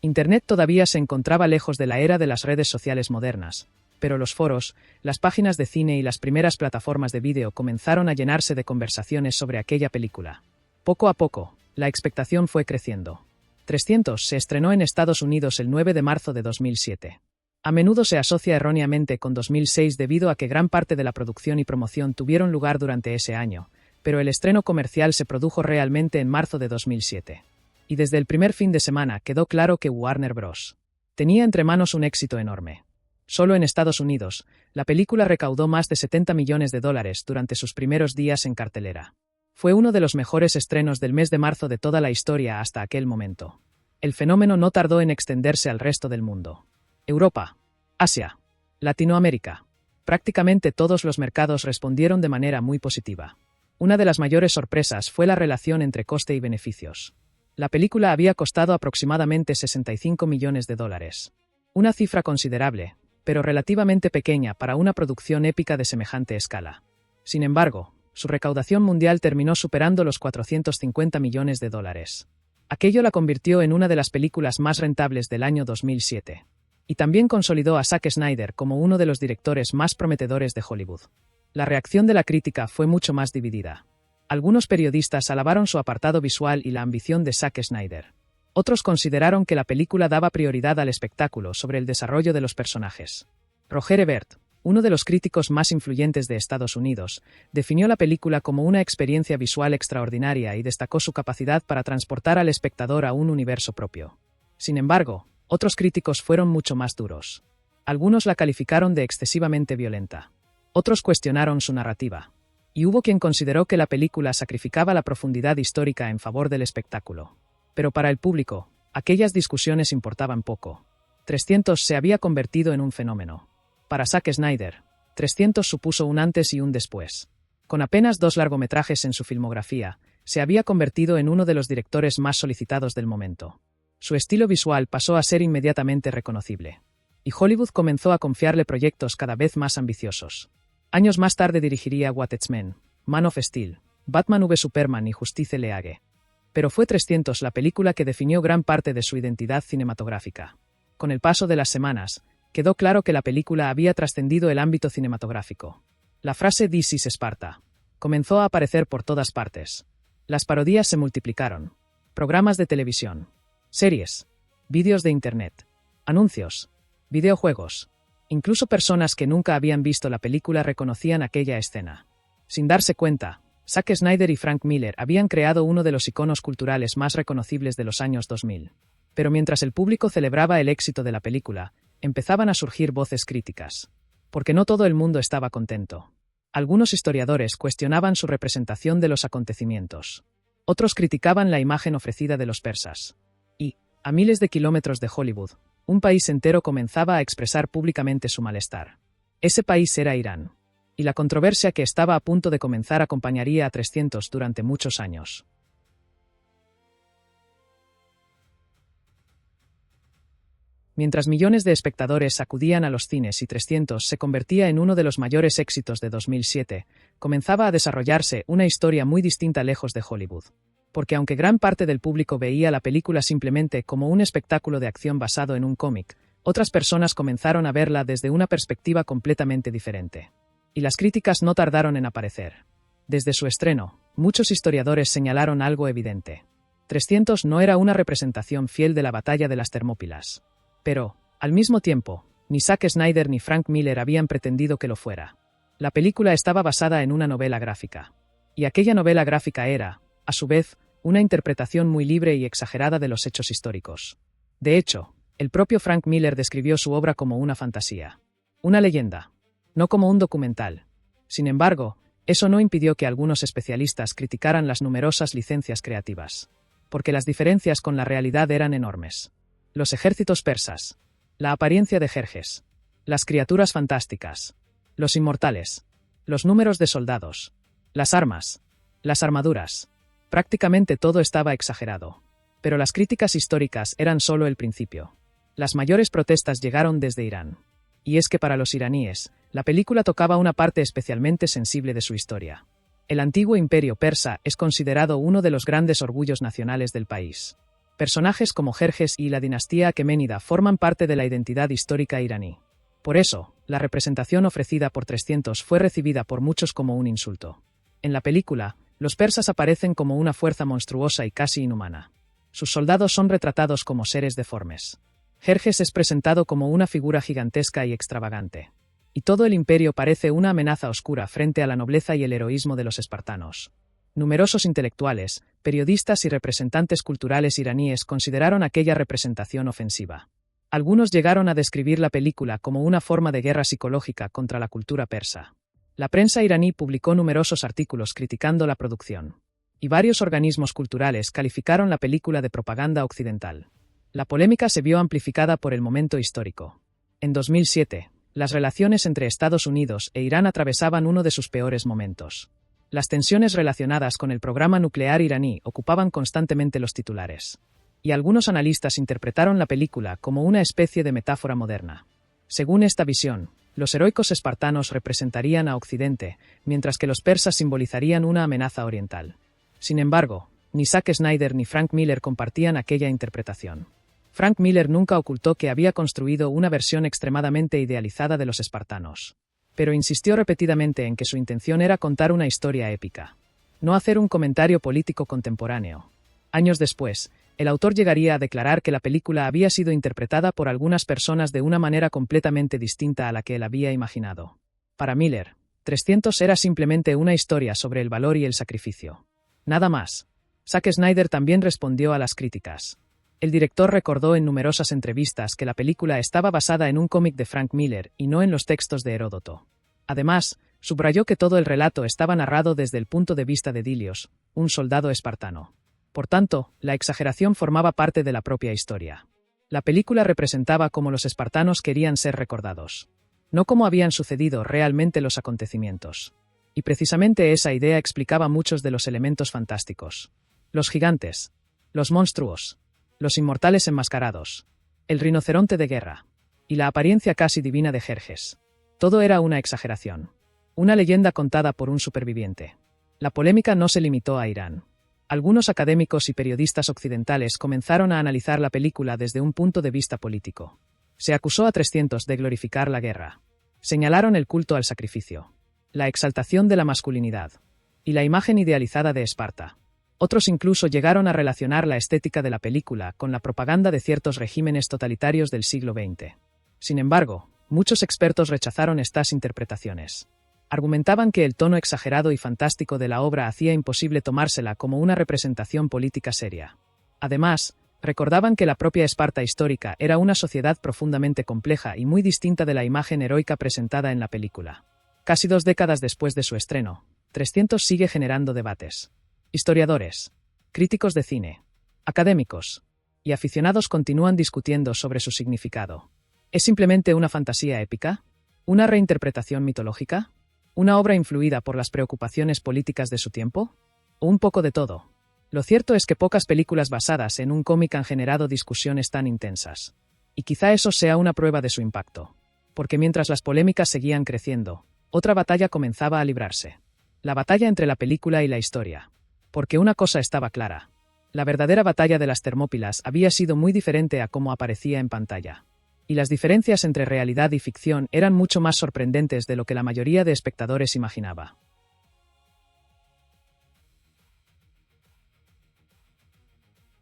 Internet todavía se encontraba lejos de la era de las redes sociales modernas, pero los foros, las páginas de cine y las primeras plataformas de vídeo comenzaron a llenarse de conversaciones sobre aquella película. Poco a poco, la expectación fue creciendo. 300 se estrenó en Estados Unidos el 9 de marzo de 2007. A menudo se asocia erróneamente con 2006 debido a que gran parte de la producción y promoción tuvieron lugar durante ese año, pero el estreno comercial se produjo realmente en marzo de 2007. Y desde el primer fin de semana quedó claro que Warner Bros. Tenía entre manos un éxito enorme. Solo en Estados Unidos, la película recaudó más de $70 millones durante sus primeros días en cartelera. Fue uno de los mejores estrenos del mes de marzo de toda la historia hasta aquel momento. El fenómeno no tardó en extenderse al resto del mundo. Europa, Asia, Latinoamérica. Prácticamente todos los mercados respondieron de manera muy positiva. Una de las mayores sorpresas fue la relación entre coste y beneficios. La película había costado aproximadamente $65 millones. Una cifra considerable, pero relativamente pequeña para una producción épica de semejante escala. Sin embargo, su recaudación mundial terminó superando los $450 millones. Aquello la convirtió en una de las películas más rentables del año 2007. Y también consolidó a Zack Snyder como uno de los directores más prometedores de Hollywood. La reacción de la crítica fue mucho más dividida. Algunos periodistas alabaron su apartado visual y la ambición de Zack Snyder. Otros consideraron que la película daba prioridad al espectáculo sobre el desarrollo de los personajes. Roger Ebert, uno de los críticos más influyentes de Estados Unidos, definió la película como una experiencia visual extraordinaria y destacó su capacidad para transportar al espectador a un universo propio. Sin embargo, otros críticos fueron mucho más duros. Algunos la calificaron de excesivamente violenta. Otros cuestionaron su narrativa. Y hubo quien consideró que la película sacrificaba la profundidad histórica en favor del espectáculo. Pero para el público, aquellas discusiones importaban poco. 300 se había convertido en un fenómeno. Para Zack Snyder, 300 supuso un antes y un después. Con apenas 2 largometrajes en su filmografía, se había convertido en uno de los directores más solicitados del momento. Su estilo visual pasó a ser inmediatamente reconocible. Y Hollywood comenzó a confiarle proyectos cada vez más ambiciosos. Años más tarde dirigiría Watchmen, Man of Steel, Batman v Superman y Justice League. Pero fue 300 la película que definió gran parte de su identidad cinematográfica. Con el paso de las semanas, quedó claro que la película había trascendido el ámbito cinematográfico. La frase "This is Sparta" comenzó a aparecer por todas partes. Las parodias se multiplicaron. Programas de televisión, series, vídeos de internet, anuncios, videojuegos. Incluso personas que nunca habían visto la película reconocían aquella escena. Sin darse cuenta, Zack Snyder y Frank Miller habían creado uno de los iconos culturales más reconocibles de los años 2000. Pero mientras el público celebraba el éxito de la película, empezaban a surgir voces críticas. Porque no todo el mundo estaba contento. Algunos historiadores cuestionaban su representación de los acontecimientos. Otros criticaban la imagen ofrecida de los persas. Y, a miles de kilómetros de Hollywood, un país entero comenzaba a expresar públicamente su malestar. Ese país era Irán. Y la controversia que estaba a punto de comenzar acompañaría a 300 durante muchos años. Mientras millones de espectadores acudían a los cines y 300 se convertía en uno de los mayores éxitos de 2007, comenzaba a desarrollarse una historia muy distinta lejos de Hollywood. Porque aunque gran parte del público veía la película simplemente como un espectáculo de acción basado en un cómic, otras personas comenzaron a verla desde una perspectiva completamente diferente. Y las críticas no tardaron en aparecer. Desde su estreno, muchos historiadores señalaron algo evidente. 300 no era una representación fiel de la batalla de las Termópilas. Pero, al mismo tiempo, ni Zack Snyder ni Frank Miller habían pretendido que lo fuera. La película estaba basada en una novela gráfica. Y aquella novela gráfica era, a su vez, una interpretación muy libre y exagerada de los hechos históricos. De hecho, el propio Frank Miller describió su obra como una fantasía. Una leyenda. No como un documental. Sin embargo, eso no impidió que algunos especialistas criticaran las numerosas licencias creativas. Porque las diferencias con la realidad eran enormes. Los ejércitos persas. La apariencia de Jerjes. Las criaturas fantásticas. Los inmortales. Los números de soldados. Las armas. Las armaduras. Prácticamente todo estaba exagerado. Pero las críticas históricas eran solo el principio. Las mayores protestas llegaron desde Irán. Y es que para los iraníes, la película tocaba una parte especialmente sensible de su historia. El antiguo imperio persa es considerado uno de los grandes orgullos nacionales del país. Personajes como Jerjes y la dinastía aqueménida forman parte de la identidad histórica iraní. Por eso, la representación ofrecida por 300 fue recibida por muchos como un insulto. En la película, los persas aparecen como una fuerza monstruosa y casi inhumana. Sus soldados son retratados como seres deformes. Jerjes es presentado como una figura gigantesca y extravagante. Y todo el imperio parece una amenaza oscura frente a la nobleza y el heroísmo de los espartanos. Numerosos intelectuales, periodistas y representantes culturales iraníes consideraron aquella representación ofensiva. Algunos llegaron a describir la película como una forma de guerra psicológica contra la cultura persa. La prensa iraní publicó numerosos artículos criticando la producción, y varios organismos culturales calificaron la película de propaganda occidental. La polémica se vio amplificada por el momento histórico. En 2007, las relaciones entre Estados Unidos e Irán atravesaban uno de sus peores momentos. Las tensiones relacionadas con el programa nuclear iraní ocupaban constantemente los titulares, y algunos analistas interpretaron la película como una especie de metáfora moderna. Según esta visión, los heroicos espartanos representarían a Occidente, mientras que los persas simbolizarían una amenaza oriental. Sin embargo, ni Zack Snyder ni Frank Miller compartían aquella interpretación. Frank Miller nunca ocultó que había construido una versión extremadamente idealizada de los espartanos, pero insistió repetidamente en que su intención era contar una historia épica, no hacer un comentario político contemporáneo. Años después, el autor llegaría a declarar que la película había sido interpretada por algunas personas de una manera completamente distinta a la que él había imaginado. Para Miller, 300 era simplemente una historia sobre el valor y el sacrificio. Nada más. Zack Snyder también respondió a las críticas. El director recordó en numerosas entrevistas que la película estaba basada en un cómic de Frank Miller y no en los textos de Heródoto. Además, subrayó que todo el relato estaba narrado desde el punto de vista de Dilios, un soldado espartano. Por tanto, la exageración formaba parte de la propia historia. La película representaba cómo los espartanos querían ser recordados, no cómo habían sucedido realmente los acontecimientos. Y precisamente esa idea explicaba muchos de los elementos fantásticos. Los gigantes, los monstruos, los inmortales enmascarados, el rinoceronte de guerra, y la apariencia casi divina de Jerjes. Todo era una exageración. Una leyenda contada por un superviviente. La polémica no se limitó a Irán. Algunos académicos y periodistas occidentales comenzaron a analizar la película desde un punto de vista político. Se acusó a 300 de glorificar la guerra. Señalaron el culto al sacrificio, la exaltación de la masculinidad, y la imagen idealizada de Esparta. Otros incluso llegaron a relacionar la estética de la película con la propaganda de ciertos regímenes totalitarios del siglo XX. Sin embargo, muchos expertos rechazaron estas interpretaciones. Argumentaban que el tono exagerado y fantástico de la obra hacía imposible tomársela como una representación política seria. Además, recordaban que la propia Esparta histórica era una sociedad profundamente compleja y muy distinta de la imagen heroica presentada en la película. Casi 2 décadas después de su estreno, 300 sigue generando debates. Historiadores, críticos de cine, académicos y aficionados continúan discutiendo sobre su significado. ¿Es simplemente una fantasía épica? ¿Una reinterpretación mitológica? ¿Una obra influida por las preocupaciones políticas de su tiempo? ¿O un poco de todo? Lo cierto es que pocas películas basadas en un cómic han generado discusiones tan intensas. Y quizá eso sea una prueba de su impacto. Porque mientras las polémicas seguían creciendo, otra batalla comenzaba a librarse. La batalla entre la película y la historia. Porque una cosa estaba clara. La verdadera batalla de las Termópilas había sido muy diferente a cómo aparecía en pantalla. Y las diferencias entre realidad y ficción eran mucho más sorprendentes de lo que la mayoría de espectadores imaginaba.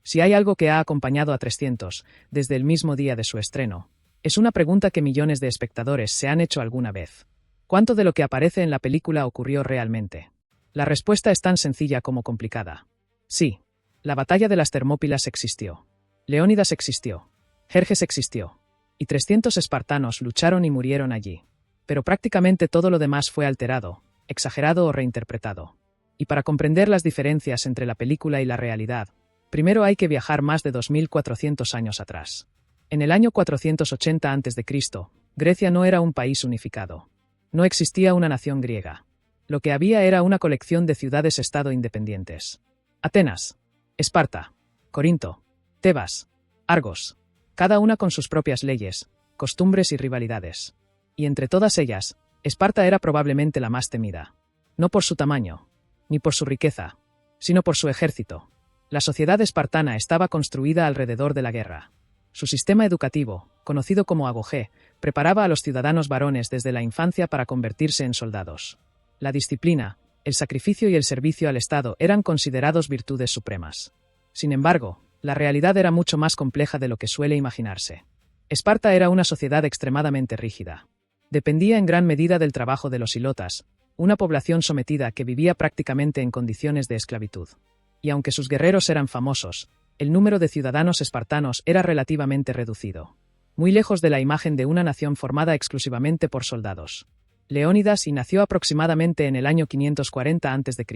Si hay algo que ha acompañado a 300 desde el mismo día de su estreno, es una pregunta que millones de espectadores se han hecho alguna vez. ¿Cuánto de lo que aparece en la película ocurrió realmente? La respuesta es tan sencilla como complicada. Sí, la batalla de las Termópilas existió. Leónidas existió. Jerjes existió. Y 300 espartanos lucharon y murieron allí. Pero prácticamente todo lo demás fue alterado, exagerado o reinterpretado. Y para comprender las diferencias entre la película y la realidad, primero hay que viajar más de 2400 años atrás. En el año 480 a.C., Grecia no era un país unificado. No existía una nación griega. Lo que había era una colección de ciudades-estado independientes. Atenas, Esparta, Corinto, Tebas, Argos, cada una con sus propias leyes, costumbres y rivalidades. Y entre todas ellas, Esparta era probablemente la más temida. No por su tamaño, ni por su riqueza, sino por su ejército. La sociedad espartana estaba construida alrededor de la guerra. Su sistema educativo, conocido como agogé, preparaba a los ciudadanos varones desde la infancia para convertirse en soldados. La disciplina, el sacrificio y el servicio al Estado eran considerados virtudes supremas. Sin embargo, la realidad era mucho más compleja de lo que suele imaginarse. Esparta era una sociedad extremadamente rígida. Dependía en gran medida del trabajo de los ilotas, una población sometida que vivía prácticamente en condiciones de esclavitud. Y aunque sus guerreros eran famosos, el número de ciudadanos espartanos era relativamente reducido. muy lejos de la imagen de una nación formada exclusivamente por soldados. Leónidas y nació aproximadamente en el año 540 a.C.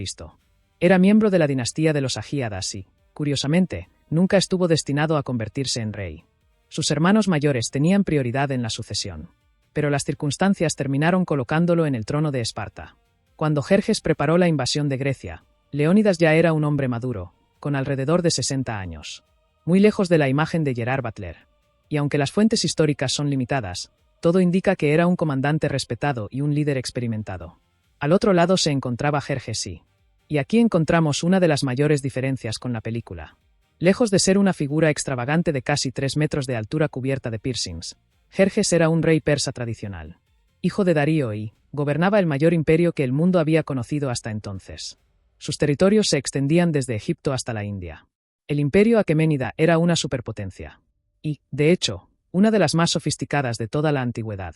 Era miembro de la dinastía de los Agíadas y, curiosamente, nunca estuvo destinado a convertirse en rey. Sus hermanos mayores tenían prioridad en la sucesión. Pero las circunstancias terminaron colocándolo en el trono de Esparta. Cuando Jerjes preparó la invasión de Grecia, Leónidas ya era un hombre maduro, con alrededor de 60 años. Muy lejos de la imagen de Gerard Butler. Y aunque las fuentes históricas son limitadas, todo indica que era un comandante respetado y un líder experimentado. Al otro lado se encontraba Jerjes y aquí encontramos una de las mayores diferencias con la película. Lejos de ser una figura extravagante de casi 3 metros de altura cubierta de piercings, Jerjes era un rey persa tradicional. Hijo de Darío y gobernaba el mayor imperio que el mundo había conocido hasta entonces. Sus territorios se extendían desde Egipto hasta la India. El imperio aqueménida era una superpotencia. Y, de hecho, una de las más sofisticadas de toda la antigüedad.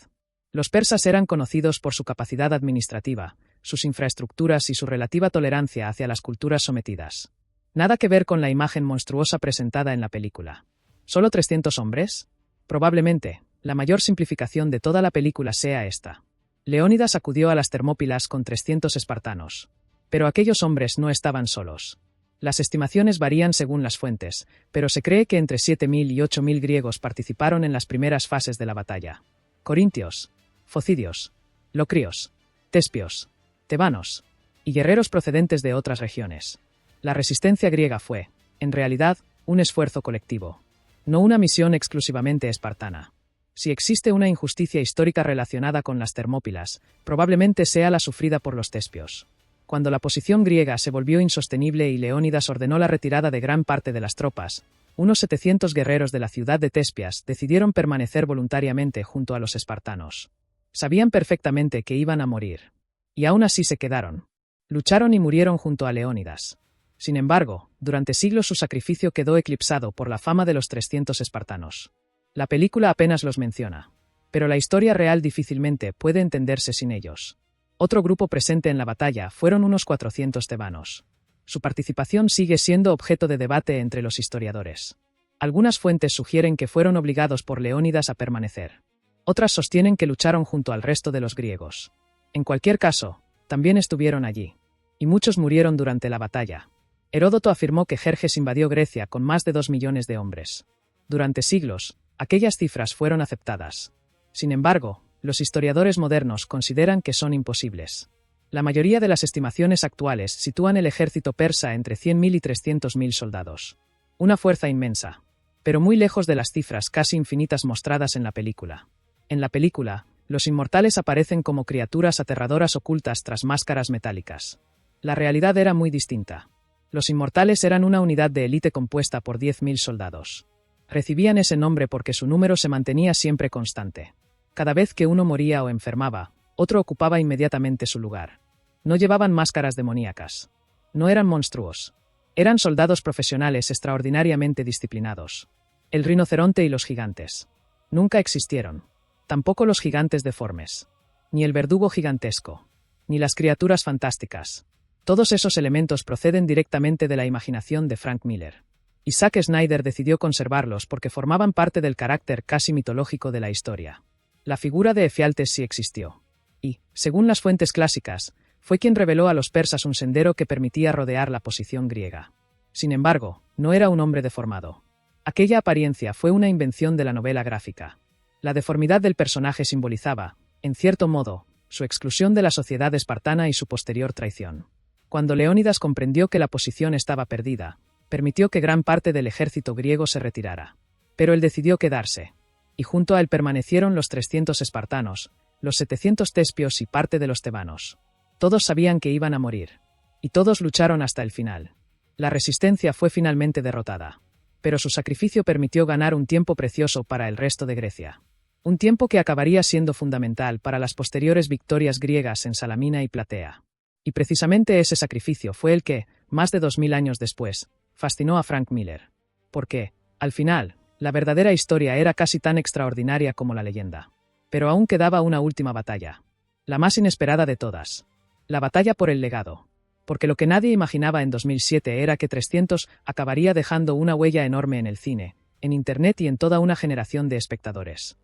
Los persas eran conocidos por su capacidad administrativa, sus infraestructuras y su relativa tolerancia hacia las culturas sometidas. Nada que ver con la imagen monstruosa presentada en la película. ¿Solo 300 hombres? Probablemente, la mayor simplificación de toda la película sea esta. Leónidas acudió a las Termópilas con 300 espartanos. Pero aquellos hombres no estaban solos. Las estimaciones varían según las fuentes, pero se cree que entre 7.000 y 8.000 griegos participaron en las primeras fases de la batalla. Corintios, focidios, locrios, tespios, tebanos y guerreros procedentes de otras regiones. La resistencia griega fue, en realidad, un esfuerzo colectivo, no una misión exclusivamente espartana. Si existe una injusticia histórica relacionada con las Termópilas, probablemente sea la sufrida por los tespios. Cuando la posición griega se volvió insostenible y Leónidas ordenó la retirada de gran parte de las tropas, unos 700 guerreros de la ciudad de Tespias decidieron permanecer voluntariamente junto a los espartanos. Sabían perfectamente que iban a morir. Y aún así se quedaron. Lucharon y murieron junto a Leónidas. Sin embargo, durante siglos su sacrificio quedó eclipsado por la fama de los 300 espartanos. La película apenas los menciona. Pero la historia real difícilmente puede entenderse sin ellos. Otro grupo presente en la batalla fueron unos 400 tebanos. Su participación sigue siendo objeto de debate entre los historiadores. Algunas fuentes sugieren que fueron obligados por Leónidas a permanecer. Otras sostienen que lucharon junto al resto de los griegos. En cualquier caso, también estuvieron allí. Y muchos murieron durante la batalla. Heródoto afirmó que Jerjes invadió Grecia con más de 2 millones de hombres. Durante siglos, aquellas cifras fueron aceptadas. Sin embargo, los historiadores modernos consideran que son imposibles. La mayoría de las estimaciones actuales sitúan el ejército persa entre 100.000 y 300.000 soldados. Una fuerza inmensa, pero muy lejos de las cifras casi infinitas mostradas en la película. En la película, los inmortales aparecen como criaturas aterradoras ocultas tras máscaras metálicas. La realidad era muy distinta. Los inmortales eran una unidad de élite compuesta por 10.000 soldados. Recibían ese nombre porque su número se mantenía siempre constante. Cada vez que uno moría o enfermaba, otro ocupaba inmediatamente su lugar. No llevaban máscaras demoníacas. No eran monstruos. Eran soldados profesionales extraordinariamente disciplinados. El rinoceronte y los gigantes. Nunca existieron. Tampoco los gigantes deformes. Ni el verdugo gigantesco. Ni las criaturas fantásticas. Todos esos elementos proceden directamente de la imaginación de Frank Miller. Y Zack Snyder decidió conservarlos porque formaban parte del carácter casi mitológico de la historia. La figura de Efialtes sí existió. Y, según las fuentes clásicas, fue quien reveló a los persas un sendero que permitía rodear la posición griega. Sin embargo, no era un hombre deformado. Aquella apariencia fue una invención de la novela gráfica. La deformidad del personaje simbolizaba, en cierto modo, su exclusión de la sociedad espartana y su posterior traición. Cuando Leónidas comprendió que la posición estaba perdida, permitió que gran parte del ejército griego se retirara. Pero él decidió quedarse. Y junto a él permanecieron los 300 espartanos, los 700 tespios y parte de los tebanos. Todos sabían que iban a morir. Y todos lucharon hasta el final. La resistencia fue finalmente derrotada. Pero su sacrificio permitió ganar un tiempo precioso para el resto de Grecia. Un tiempo que acabaría siendo fundamental para las posteriores victorias griegas en Salamina y Platea. Y precisamente ese sacrificio fue el que, más de 2000 años después, fascinó a Frank Miller. Porque, al final, la verdadera historia era casi tan extraordinaria como la leyenda. Pero aún quedaba una última batalla. La más inesperada de todas. La batalla por el legado. Porque lo que nadie imaginaba en 2007 era que 300 acabaría dejando una huella enorme en el cine, en Internet y en toda una generación de espectadores.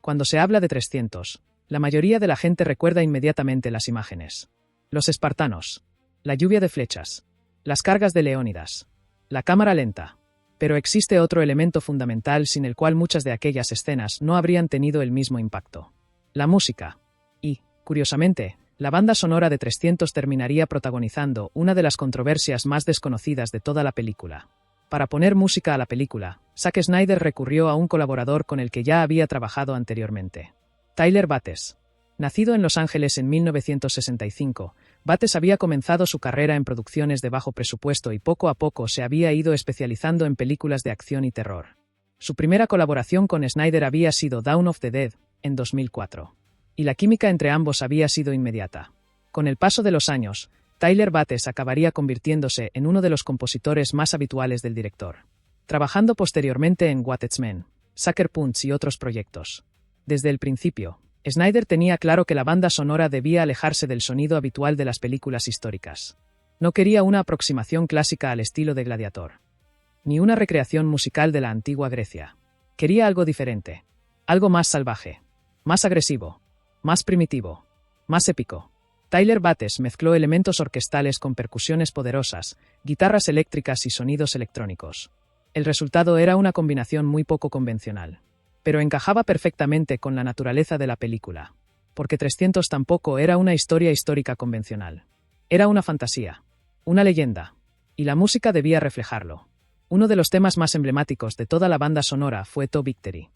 Cuando se habla de 300, la mayoría de la gente recuerda inmediatamente las imágenes. Los espartanos, la lluvia de flechas, las cargas de Leónidas, la cámara lenta. Pero existe otro elemento fundamental sin el cual muchas de aquellas escenas no habrían tenido el mismo impacto. La música. Y, curiosamente, la banda sonora de 300 terminaría protagonizando una de las controversias más desconocidas de toda la película. Para poner música a la película, Zack Snyder recurrió a un colaborador con el que ya había trabajado anteriormente. Tyler Bates. Nacido en Los Ángeles en 1965, Bates había comenzado su carrera en producciones de bajo presupuesto y poco a poco se había ido especializando en películas de acción y terror. Su primera colaboración con Snyder había sido Dawn of the Dead, en 2004. Y la química entre ambos había sido inmediata. Con el paso de los años, Tyler Bates acabaría convirtiéndose en uno de los compositores más habituales del director, trabajando posteriormente en Watchmen, Sucker Punch y otros proyectos. Desde el principio, Snyder tenía claro que la banda sonora debía alejarse del sonido habitual de las películas históricas. No quería una aproximación clásica al estilo de Gladiator, ni una recreación musical de la antigua Grecia. Quería algo diferente, algo más salvaje, más agresivo, más primitivo, más épico. Tyler Bates mezcló elementos orquestales con percusiones poderosas, guitarras eléctricas y sonidos electrónicos. El resultado era una combinación muy poco convencional, pero encajaba perfectamente con la naturaleza de la película, porque 300 tampoco era una historia histórica convencional. Era una fantasía, una leyenda, y la música debía reflejarlo. Uno de los temas más emblemáticos de toda la banda sonora fue To Victory.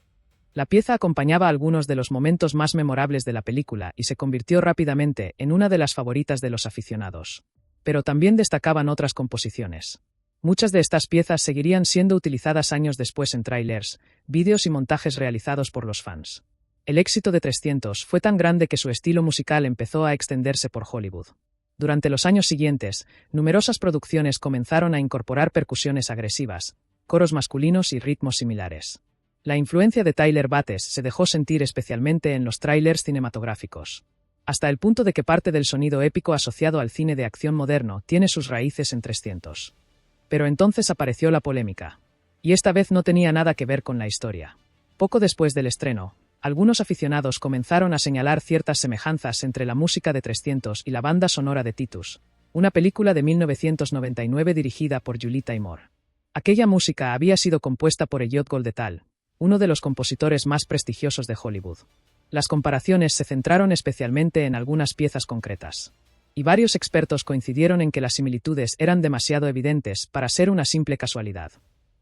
La pieza acompañaba algunos de los momentos más memorables de la película y se convirtió rápidamente en una de las favoritas de los aficionados. Pero también destacaban otras composiciones. Muchas de estas piezas seguirían siendo utilizadas años después en tráilers, vídeos y montajes realizados por los fans. El éxito de 300 fue tan grande que su estilo musical empezó a extenderse por Hollywood. Durante los años siguientes, numerosas producciones comenzaron a incorporar percusiones agresivas, coros masculinos y ritmos similares. La influencia de Tyler Bates se dejó sentir especialmente en los tráilers cinematográficos, hasta el punto de que parte del sonido épico asociado al cine de acción moderno tiene sus raíces en 300. Pero entonces apareció la polémica, y esta vez no tenía nada que ver con la historia. Poco después del estreno, algunos aficionados comenzaron a señalar ciertas semejanzas entre la música de 300 y la banda sonora de Titus, una película de 1999 dirigida por Julie Taymor. Aquella música había sido compuesta por Elliot Goldenthal, uno de los compositores más prestigiosos de Hollywood. Las comparaciones se centraron especialmente en algunas piezas concretas, y varios expertos coincidieron en que las similitudes eran demasiado evidentes para ser una simple casualidad.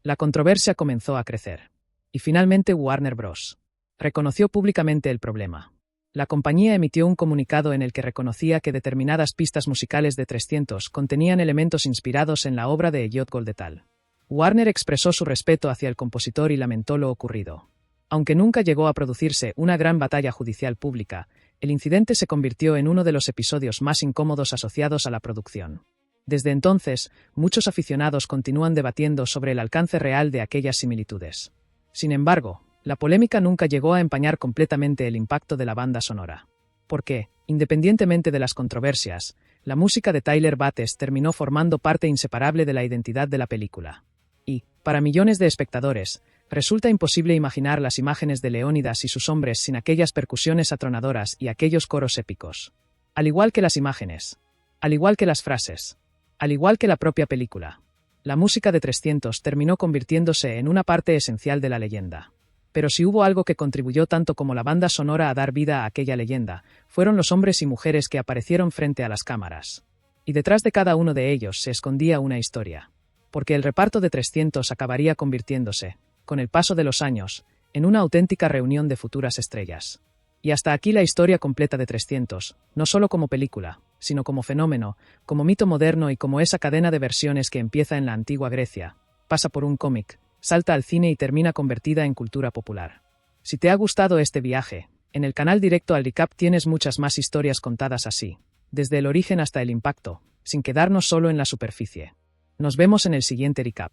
La controversia comenzó a crecer, y finalmente Warner Bros. Reconoció públicamente el problema. La compañía emitió un comunicado en el que reconocía que determinadas pistas musicales de 300 contenían elementos inspirados en la obra de Elliot Goldenthal. Warner expresó su respeto hacia el compositor y lamentó lo ocurrido. Aunque nunca llegó a producirse una gran batalla judicial pública, el incidente se convirtió en uno de los episodios más incómodos asociados a la producción. Desde entonces, muchos aficionados continúan debatiendo sobre el alcance real de aquellas similitudes. Sin embargo, la polémica nunca llegó a empañar completamente el impacto de la banda sonora. Porque, independientemente de las controversias, la música de Tyler Bates terminó formando parte inseparable de la identidad de la película. Y, para millones de espectadores, resulta imposible imaginar las imágenes de Leónidas y sus hombres sin aquellas percusiones atronadoras y aquellos coros épicos. Al igual que las imágenes, al igual que las frases, al igual que la propia película, la música de 300 terminó convirtiéndose en una parte esencial de la leyenda. Pero si hubo algo que contribuyó tanto como la banda sonora a dar vida a aquella leyenda, fueron los hombres y mujeres que aparecieron frente a las cámaras. Y detrás de cada uno de ellos se escondía una historia. Porque el reparto de 300 acabaría convirtiéndose, con el paso de los años, en una auténtica reunión de futuras estrellas. Y hasta aquí la historia completa de 300, no solo como película, sino como fenómeno, como mito moderno y como esa cadena de versiones que empieza en la antigua Grecia, pasa por un cómic, salta al cine y termina convertida en cultura popular. Si te ha gustado este viaje, en el canal Directo al Recap tienes muchas más historias contadas así, desde el origen hasta el impacto, sin quedarnos solo en la superficie. Nos vemos en el siguiente recap.